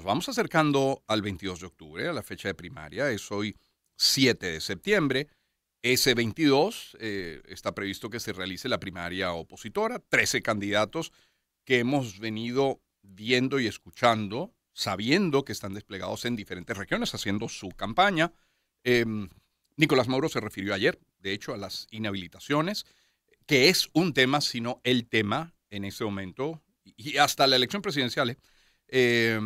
nos vamos acercando al 22 de octubre, a la fecha de primaria. Es hoy 7 de septiembre. Ese 22 está previsto que se realice la primaria opositora. 13 candidatos que hemos venido viendo y escuchando, sabiendo que están desplegados en diferentes regiones, haciendo su campaña. Nicolás Maduro se refirió ayer, de hecho, a las inhabilitaciones, que es un tema, sino el tema en ese momento, y hasta la elección presidencial. Eh,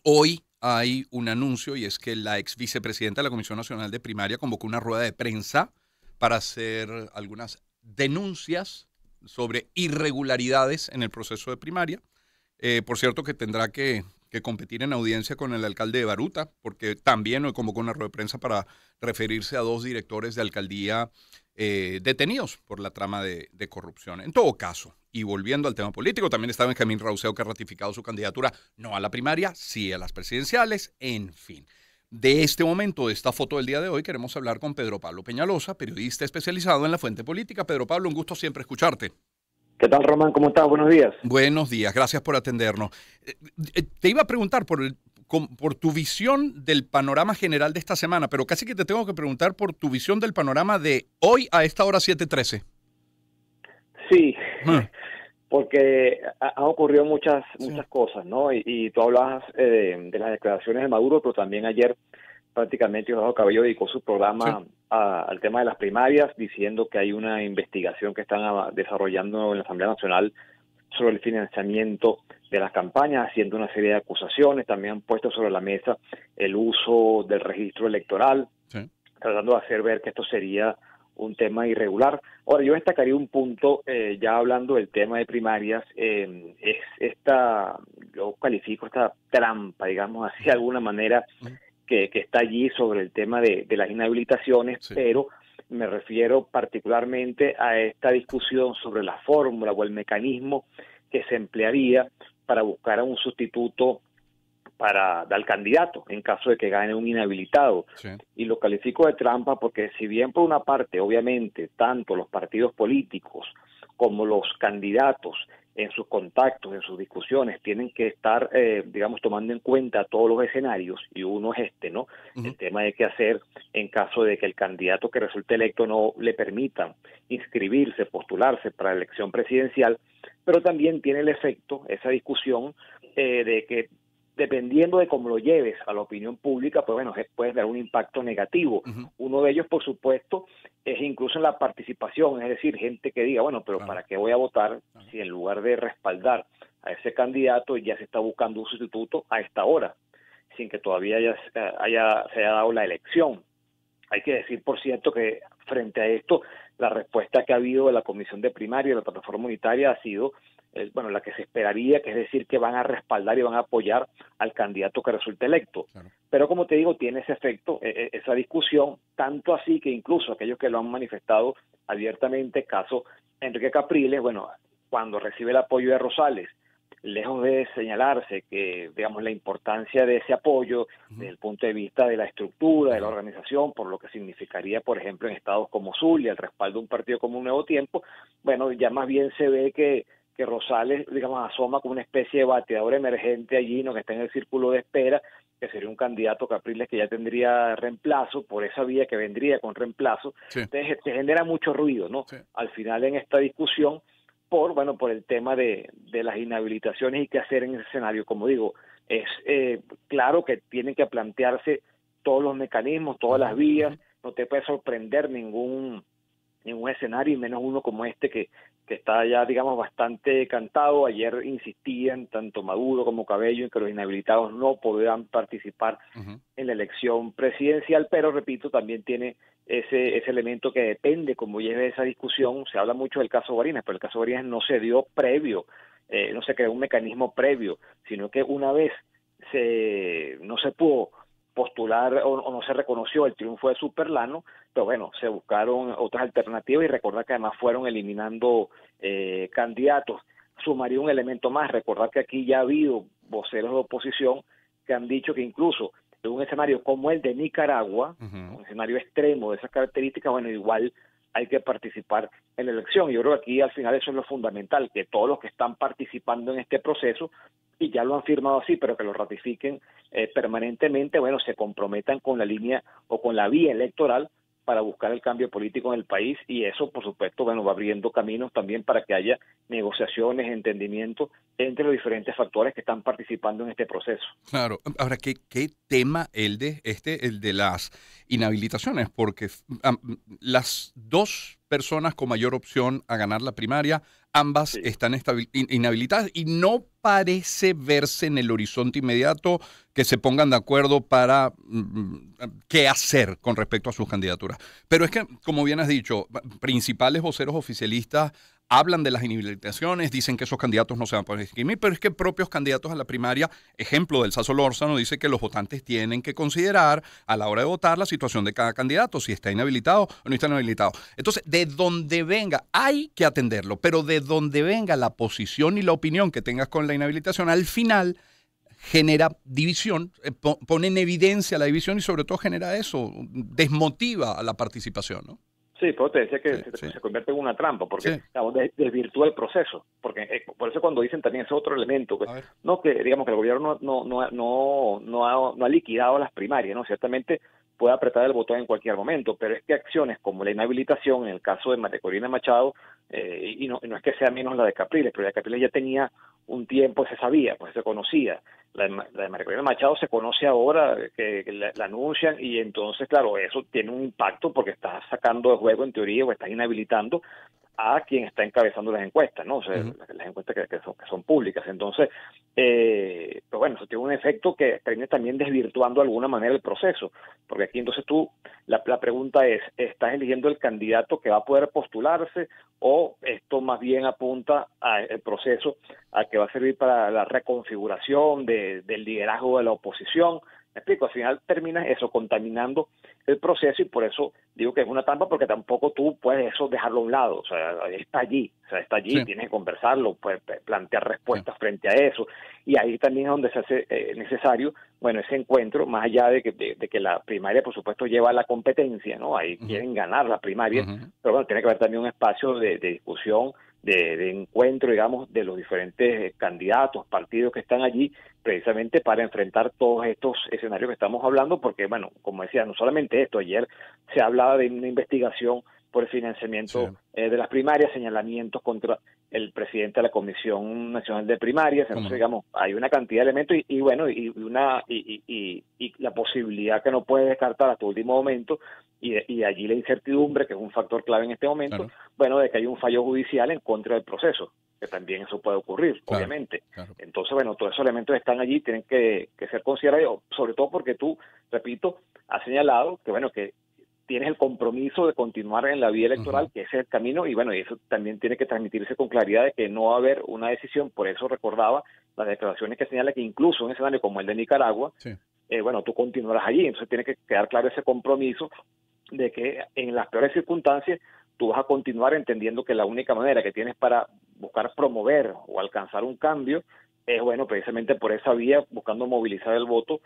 Hoy hay un anuncio y es que la ex vicepresidenta de la Comisión Nacional de Primaria convocó una rueda de prensa para hacer algunas denuncias sobre irregularidades en el proceso de primaria. Por cierto, que tendrá que competir en audiencia con el alcalde de Baruta, porque también hoy convocó una rueda de prensa para referirse a dos directores de alcaldía detenidos por la trama de corrupción. En todo caso, y volviendo al tema político, también está Benjamín Rauseo, que ha ratificado su candidatura no a la primaria, sí a las presidenciales, en fin. De este momento, de esta foto del día de hoy, queremos hablar con Pedro Pablo Peñalosa, periodista especializado en la fuente política. Pedro Pablo, un gusto siempre escucharte. ¿Qué tal, Román? ¿Cómo estás? Buenos días. Buenos días, gracias por atendernos. Te iba a preguntar por tu visión del panorama general de esta semana, pero casi que te tengo que preguntar por tu visión del panorama de hoy a esta hora 7:13. Sí, Ah, porque han ocurrido muchas sí, cosas, ¿no? Y tú hablabas de las declaraciones de Maduro, pero también ayer prácticamente Diosdado Cabello dedicó su sí. programa al tema de las primarias, diciendo que hay una investigación que están desarrollando en la Asamblea Nacional sobre el financiamiento de las campañas, haciendo una serie de acusaciones. También han puesto sobre la mesa el uso del registro electoral, Sí. tratando de hacer ver que esto sería un tema irregular. Ahora, yo destacaría un punto, ya hablando del tema de primarias, es yo califico esta trampa, digamos así, de alguna manera, Ujú. que está allí sobre el tema de las inhabilitaciones, Sí. pero me refiero particularmente a esta discusión sobre la fórmula o el mecanismo que se emplearía para buscar a un sustituto para dar candidato en caso de que gane un inhabilitado. Sí. Y lo califico de trampa porque si bien por una parte, obviamente, tanto los partidos políticos como los candidatos en sus contactos, en sus discusiones, tienen que estar, digamos, tomando en cuenta todos los escenarios, y uno es este, ¿no? Ujú. El tema de qué hacer en caso de que el candidato que resulte electo no le permitan inscribirse, postularse para la elección presidencial, pero también tiene el efecto, esa discusión, de que dependiendo de cómo lo lleves a la opinión pública, pues bueno, puede dar un impacto negativo. Ujú. Uno de ellos, por supuesto, es incluso en la participación, es decir, gente que diga, bueno, pero Claro, ¿para qué voy a votar claro. si en lugar de respaldar a ese candidato ya se está buscando un sustituto a esta hora, sin que todavía se haya dado la elección? Hay que decir, por cierto, que frente a esto, la respuesta que ha habido de la Comisión de Primaria y de la Plataforma Unitaria ha sido, bueno, la que se esperaría, que es decir, que van a respaldar y van a apoyar al candidato que resulte electo. Claro. Pero como te digo, tiene ese efecto, esa discusión, tanto así que incluso aquellos que lo han manifestado abiertamente, caso Enrique Capriles, bueno, cuando recibe el apoyo de Rosales, lejos de señalarse que, digamos, la importancia de ese apoyo Ujú. desde el punto de vista de la estructura, de la Claro. organización, por lo que significaría, por ejemplo, en estados como Zulia, el respaldo de un partido como Un Nuevo Tiempo, bueno, ya más bien se ve que Rosales, digamos, asoma como una especie de bateador emergente allí, ¿no? Que está en el círculo de espera, que sería un candidato Capriles que ya tendría reemplazo, por esa vía que vendría con reemplazo. Sí. Entonces, te genera mucho ruido, ¿no? Sí. Al final en esta discusión, por el tema de las inhabilitaciones y qué hacer en ese escenario. Como digo, es claro que tienen que plantearse todos los mecanismos, todas las Ujú. vías, Ujú. no te puede sorprender ningún escenario, y menos uno como este que está ya, digamos, bastante cantado. Ayer insistían tanto Maduro como Cabello en que los inhabilitados no podrán participar Ujú. en la elección presidencial, pero repito, también tiene ese elemento que depende como lleve esa discusión. Se habla mucho del caso Barinas, pero el caso Barinas no se dio previo, no se creó un mecanismo previo, sino que una vez no se pudo postular o no se reconoció el triunfo de Superlano, pero bueno, se buscaron otras alternativas, y recordar que además fueron eliminando candidatos. Sumaría un elemento más, recordar que aquí ya ha habido voceros de oposición que han dicho que incluso en un escenario como el de Nicaragua, Ujú. un escenario extremo de esas características, bueno, igual hay que participar en la elección. Yo creo que aquí al final eso es lo fundamental, que todos los que están participando en este proceso y ya lo han firmado así, pero que lo ratifiquen permanentemente, bueno, se comprometan con la línea o con la vía electoral para buscar el cambio político en el país, y eso, por supuesto, bueno, va abriendo caminos también para que haya negociaciones, entendimiento entre los diferentes factores que están participando en este proceso. Claro. Ahora, ¿qué tema el de las inhabilitaciones? Porque las dos personas con mayor opción a ganar la primaria, ambas Sí. están inhabilitadas y no parece verse en el horizonte inmediato que se pongan de acuerdo para qué hacer con respecto a sus candidaturas. Pero es que, como bien has dicho, principales voceros oficialistas hablan de las inhabilitaciones, dicen que esos candidatos no se van a poder inscribir, pero es que propios candidatos a la primaria, ejemplo del Sasso Lórzano, dice que los votantes tienen que considerar a la hora de votar la situación de cada candidato, si está inhabilitado o no está inhabilitado. Entonces, de donde venga, hay que atenderlo, pero de donde venga la posición y la opinión que tengas con la inhabilitación, al final genera división, pone en evidencia la división y sobre todo genera eso, desmotiva a la participación, ¿no? Sí, por eso te decía que Sí, sí, se convierte en una trampa, porque sí. digamos, desvirtúa el proceso. Porque por eso cuando dicen también ese otro elemento, que, A ver. no que digamos que el gobierno no ha liquidado las primarias, ¿no? Ciertamente puede apretar el botón en cualquier momento, pero es que acciones como la inhabilitación, en el caso de María Corina Machado, no es que sea menos la de Capriles, pero la de Capriles ya tenía un tiempo, se sabía, pues se conocía. La de María Corina Machado se conoce ahora, que la anuncian, y entonces, claro, eso tiene un impacto porque está sacando de juego, en teoría, o está inhabilitando a quien está encabezando las encuestas, ¿no? O sea, las encuestas que son públicas. Entonces, pues bueno, eso tiene un efecto que termina también desvirtuando de alguna manera el proceso, porque aquí entonces la pregunta es, ¿estás eligiendo el candidato que va a poder postularse, o esto más bien apunta al proceso a que va a servir para la reconfiguración del liderazgo de la oposición? Me explico, al final terminas eso contaminando el proceso, y por eso digo que es una trampa, porque tampoco tú puedes eso dejarlo a un lado, o sea, está allí, Sí, tienes que conversarlo, puedes plantear sí. respuestas frente a eso, y ahí también es donde se hace necesario, bueno, ese encuentro, más allá de que la primaria, por supuesto, lleva la competencia, ¿no? Ahí Ujú, quieren ganar la primaria, ujú. pero bueno, tiene que haber también un espacio de discusión, de encuentro, digamos, de los diferentes candidatos, partidos que están allí, precisamente para enfrentar todos estos escenarios que estamos hablando, porque, bueno, como decía, no solamente esto, ayer se hablaba de una investigación por el Sí. financiamiento de las primarias, señalamientos contra el presidente de la Comisión Nacional de Primarias, ¿Cómo entonces, no? digamos, hay una cantidad de elementos, y bueno, y la posibilidad que no puede descartar hasta último momento, y allí la incertidumbre, que es un factor clave en este momento, Claro, bueno, de que hay un fallo judicial en contra del proceso, que también eso puede ocurrir, claro, obviamente. claro. Entonces, bueno, todos esos elementos están allí, tienen que ser considerados, sobre todo porque tú, repito, has señalado que, bueno, que tienes el compromiso de continuar en la vía electoral, Ujú. que ese es el camino, y bueno, y eso también tiene que transmitirse con claridad de que no va a haber una decisión. Por eso recordaba las declaraciones que señala que incluso en un escenario como el de Nicaragua, Sí, bueno, tú continuarás allí, entonces tiene que quedar claro ese compromiso de que en las peores circunstancias tú vas a continuar, entendiendo que la única manera que tienes para buscar promover o alcanzar un cambio es, bueno, precisamente por esa vía, buscando movilizar el voto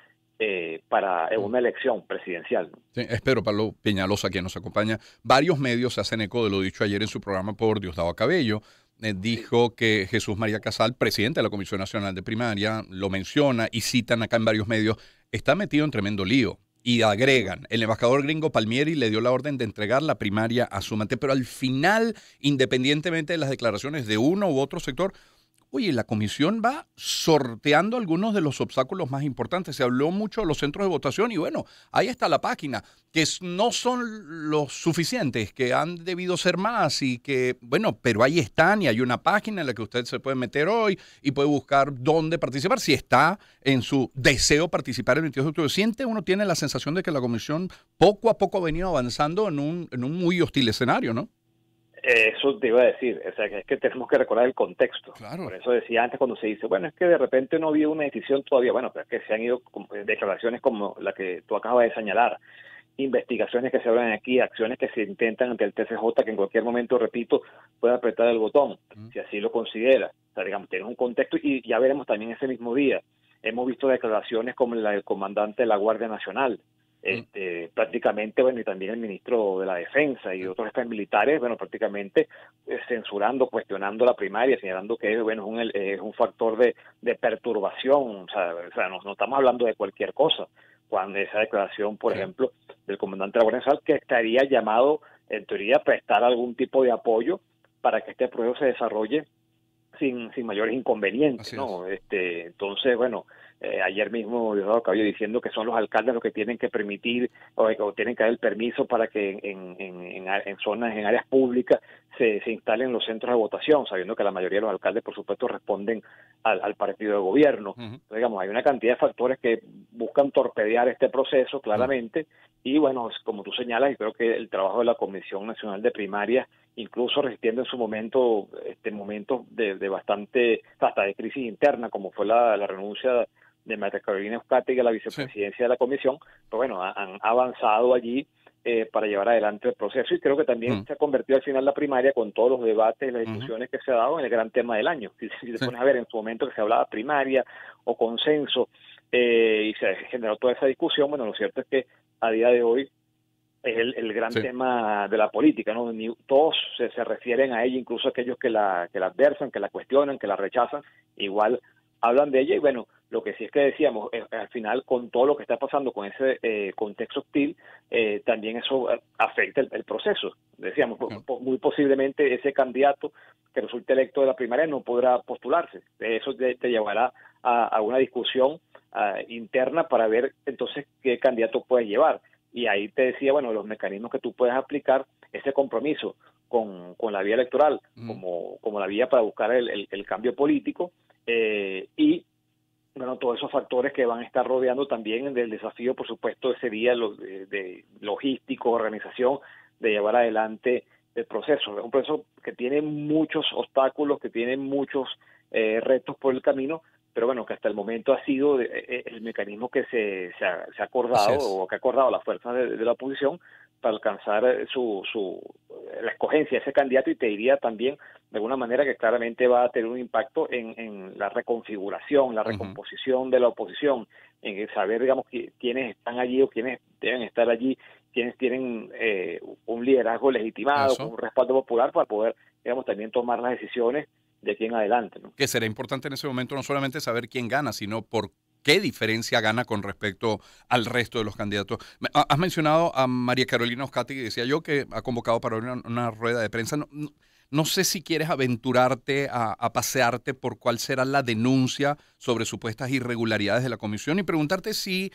para mm, una elección presidencial, ¿no? sí. Espero, Pablo Peñalosa, quien nos acompaña. Varios medios se hacen eco de lo dicho ayer en su programa por Diosdado Cabello. Sí. Dijo que Jesús María Casal, presidente de la Comisión Nacional de Primaria, lo menciona y citan acá en varios medios, está metido en tremendo lío. Y agregan, el embajador gringo Palmieri le dio la orden de entregar la primaria a su mante, pero al final, independientemente de las declaraciones de uno u otro sector, oye, la comisión va sorteando algunos de los obstáculos más importantes. Se habló mucho de los centros de votación y bueno, ahí está la página, que no son los suficientes, que han debido ser más y que, bueno, pero ahí están y hay una página en la que usted se puede meter hoy y puede buscar dónde participar, si está en su deseo participar el 22 de octubre. Uno tiene la sensación de que la comisión poco a poco ha venido avanzando en un muy hostil escenario, ¿no? Eso te iba a decir, o sea, que es que tenemos que recordar el contexto. Por Claro. eso decía antes, cuando se dice, bueno, es que de repente no había una decisión todavía, bueno, pero es que se han ido declaraciones como la que tú acabas de señalar, investigaciones que se hablan aquí, acciones que se intentan ante el TCJ, que en cualquier momento, repito, puede apretar el botón, Mm. si así lo considera. O sea, digamos, tiene un contexto, y ya veremos también ese mismo día. Hemos visto declaraciones como la del comandante de la Guardia Nacional, prácticamente, bueno, y también el ministro de la Defensa y otros jefes militares, bueno, prácticamente censurando, cuestionando la primaria, señalando que, bueno, es un factor de perturbación, o sea, no estamos hablando de cualquier cosa. Cuando esa declaración, por ejemplo, del comandante de la Guardia Nacional, que estaría llamado, en teoría, a prestar algún tipo de apoyo para que este proceso se desarrolle sin mayores inconvenientes, Así ¿no? es. Entonces, bueno, ayer mismo Diosdado Cabello diciendo que son los alcaldes los que tienen que permitir o tienen que dar el permiso para que en zonas, en áreas públicas se instalen los centros de votación, sabiendo que la mayoría de los alcaldes, por supuesto, responden al partido de gobierno. Entonces, digamos, hay una cantidad de factores que buscan torpedear este proceso, claramente, y bueno, como tú señalas, y creo que el trabajo de la Comisión Nacional de Primarias, incluso resistiendo en su momento momentos de bastante, hasta de crisis interna, como fue la renuncia de María Carolina Euskadi a la vicepresidencia de la comisión, pero bueno, han avanzado allí para llevar adelante el proceso, y creo que también se ha convertido al final la primaria, con todos los debates y las discusiones que se ha dado, en el gran tema del año. Si te pones a ver, en su momento que se hablaba primaria o consenso, y se generó toda esa discusión, bueno, lo cierto es que a día de hoy es el gran tema de la política, ¿no? Todos se refieren a ella, incluso aquellos que la adversan, que la cuestionan, que la rechazan, igual hablan de ella. Y bueno, lo que sí es que decíamos, al final, con todo lo que está pasando con ese contexto hostil, también eso afecta el proceso. Decíamos, muy posiblemente ese candidato que resulte electo de la primaria no podrá postularse. Eso te llevará a una discusión interna para ver entonces qué candidato puedes llevar. Y ahí te decía, bueno, los mecanismos que tú puedes aplicar, ese compromiso con la vía electoral, como la vía para buscar el cambio político, y bueno, todos esos factores que van a estar rodeando también del desafío, por supuesto, ese día de logístico, organización, de llevar adelante el proceso. Es un proceso que tiene muchos obstáculos, que tiene muchos retos por el camino, pero bueno, que hasta el momento ha sido el mecanismo que se ha acordado, o que ha acordado las fuerzas de la oposición, para alcanzar la escogencia de ese candidato. Y te diría también, de alguna manera, que claramente va a tener un impacto en la reconfiguración, la recomposición de la oposición, en saber, digamos, quiénes están allí o quiénes deben estar allí, quiénes tienen un liderazgo legitimado, con un respaldo popular, para poder, digamos, también tomar las decisiones de aquí en adelante, ¿no? Que será importante en ese momento no solamente saber quién gana, sino por qué diferencia gana con respecto al resto de los candidatos. Has mencionado a María Carolina Euskadi, y decía yo que ha convocado para una rueda de prensa. No sé si quieres aventurarte a pasearte por cuál será la denuncia sobre supuestas irregularidades de la comisión, y preguntarte si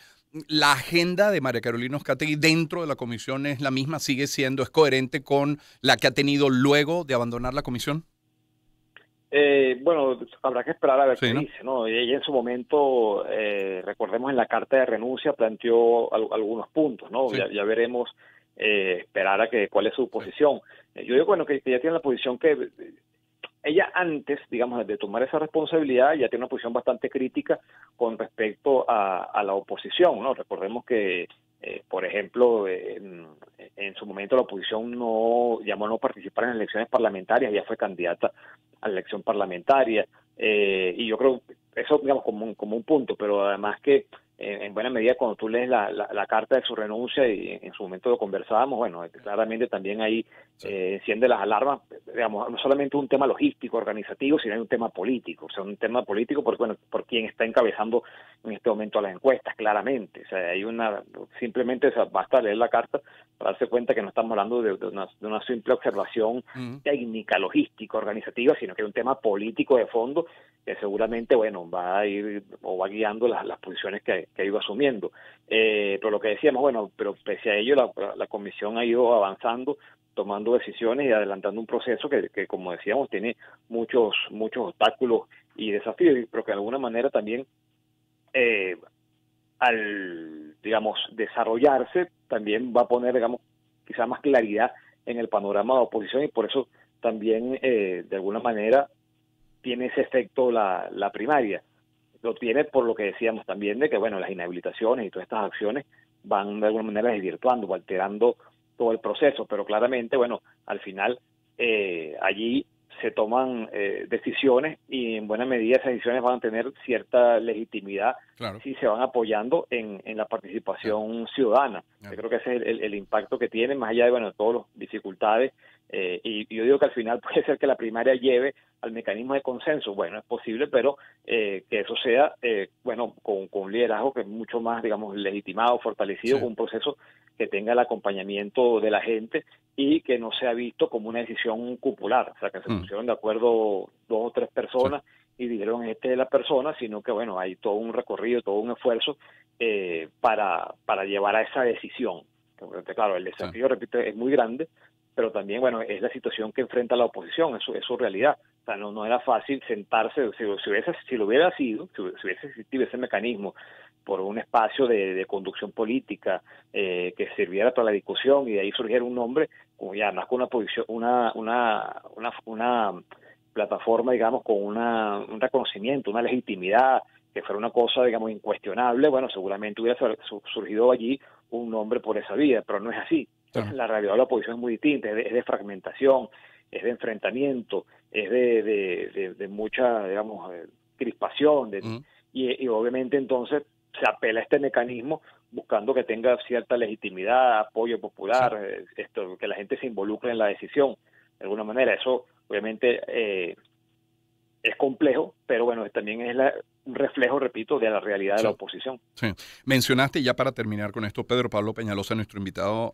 la agenda de María Carolina Euskadi dentro de la comisión es la misma, es coherente con la que ha tenido luego de abandonar la comisión. Bueno, habrá que esperar a ver qué ¿no? dice, ¿no? Ella en su momento, recordemos, en la carta de renuncia planteó algunos puntos, ¿no? Ya veremos, esperar a cuál es su posición. Yo digo, bueno, que ella tiene la posición que ella, antes, digamos, de tomar esa responsabilidad, ya tiene una posición bastante crítica con respecto a la oposición, ¿no? Recordemos que, por ejemplo, en su momento la oposición llamó a no participar en las elecciones parlamentarias. Ella fue candidata a la elección parlamentaria, y yo creo eso, digamos, como un punto, pero además que en buena medida, cuando tú lees la carta de su renuncia, y en su momento lo conversábamos, bueno, claramente también ahí enciende las alarmas, digamos, no solamente un tema logístico, organizativo, sino hay un tema político. O sea, un tema político por quien está encabezando en este momento las encuestas, claramente. O sea, hay simplemente, o sea, basta leer la carta para darse cuenta que no estamos hablando de una simple observación técnica, logística, organizativa, sino que hay un tema político de fondo que seguramente, bueno, va a ir o va guiando las posiciones que ha ido asumiendo. Pero lo que decíamos, bueno, pero pese a ello, la comisión ha ido avanzando, tomando decisiones y adelantando un proceso que, como decíamos, tiene muchos obstáculos y desafíos, pero que de alguna manera también, al, digamos, desarrollarse, también va a poner, digamos, quizá más claridad en el panorama de oposición, y por eso también, de alguna manera, tiene ese efecto la primaria. Lo tiene por lo que decíamos también, de que, bueno, las inhabilitaciones y todas estas acciones van de alguna manera desvirtuando o alterando todo el proceso, pero claramente, bueno, al final allí se toman decisiones y en buena medida esas decisiones van a tener cierta legitimidad Claro. si se van apoyando en la participación ciudadana. Claro. Yo creo que ese es el impacto que tiene, más allá de todas las dificultades. Y yo digo que al final puede ser que la primaria lleve al mecanismo de consenso. Bueno, es posible, pero que eso sea, con un liderazgo que es mucho más, digamos, legitimado, fortalecido, Sí. con un proceso que tenga el acompañamiento de la gente y que no sea visto como una decisión cupular, o sea, que se pusieron de acuerdo 2 o 3 personas y dijeron este es la persona, sino que, hay todo un recorrido, todo un esfuerzo para llevar a esa decisión. Porque, claro, el desafío, repito, es muy grande, pero también, es la situación que enfrenta la oposición, es su realidad. O sea, no era fácil sentarse, si lo hubiera sido, si hubiese existido ese mecanismo por un espacio de conducción política que sirviera para la discusión y de ahí surgiera un nombre, y además con una posición, una plataforma, digamos, con un reconocimiento, una legitimidad, que fuera una cosa, digamos, incuestionable, seguramente hubiera surgido allí un nombre por esa vía, pero no es así. Entonces, la realidad de la oposición es muy distinta, es de fragmentación, es de enfrentamiento, es de mucha, digamos, crispación, y obviamente entonces se apela a este mecanismo buscando que tenga cierta legitimidad, apoyo popular, que la gente se involucre en la decisión. De alguna manera, eso obviamente es complejo, pero también es un reflejo, repito, de la realidad de la oposición. Sí. Mencionaste, ya para terminar con esto, Pedro Pablo Peñalosa, nuestro invitado,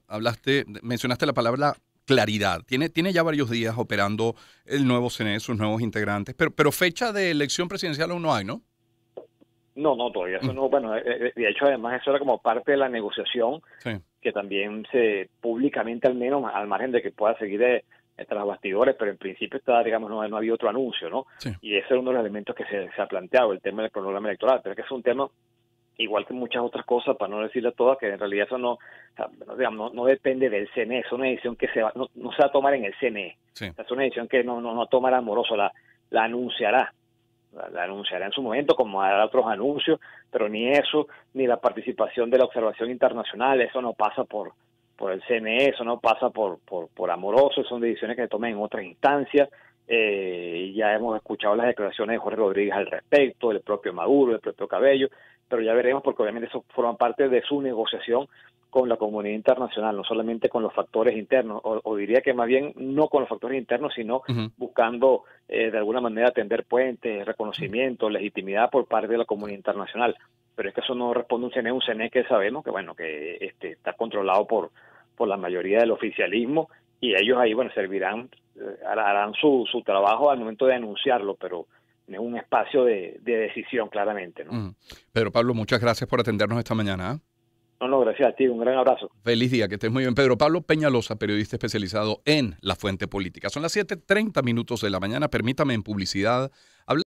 mencionaste la palabra claridad. Tiene ya varios días operando el nuevo CNE, sus nuevos integrantes, pero fecha de elección presidencial aún no hay, ¿no? No, todavía eso no. De hecho, además, eso era como parte de la negociación, que también públicamente, al menos, al margen de que pueda seguir tras bastidores, pero en principio digamos, no había otro anuncio, ¿no? Sí. Y ese es uno de los elementos que se ha planteado, el tema del cronograma electoral, pero es que es un tema, igual que muchas otras cosas, para no decirle todas, que en realidad eso no depende del CNE, es una decisión que no se va a tomar en el CNE. Sí. Es una decisión que no tomará Amoroso, la anunciará. La anunciará en su momento, como hará otros anuncios, pero ni eso, ni la participación de la observación internacional, eso no pasa por el CNE, eso no pasa por Amoroso, son decisiones que se toman en otras instancias. Ya hemos escuchado las declaraciones de Jorge Rodríguez al respecto, del propio Maduro, del propio Cabello, pero ya veremos, porque obviamente eso forma parte de su negociación con la comunidad internacional, no solamente con los factores internos, o diría que más bien no con los factores internos, sino buscando de alguna manera tender puentes, reconocimiento, legitimidad por parte de la comunidad internacional. Pero es que eso no responde a un CNE que sabemos que está controlado por la mayoría del oficialismo, y ellos ahí servirán, harán su trabajo al momento de anunciarlo, pero es un espacio de decisión claramente, ¿no? Pedro Pablo, muchas gracias por atendernos esta mañana, ¿eh? No, gracias a ti, un gran abrazo. Feliz día, que estés muy bien. Pedro Pablo Peñalosa, periodista especializado en La Fuente Política. Son las 7:30 de la mañana, permítame en publicidad hablar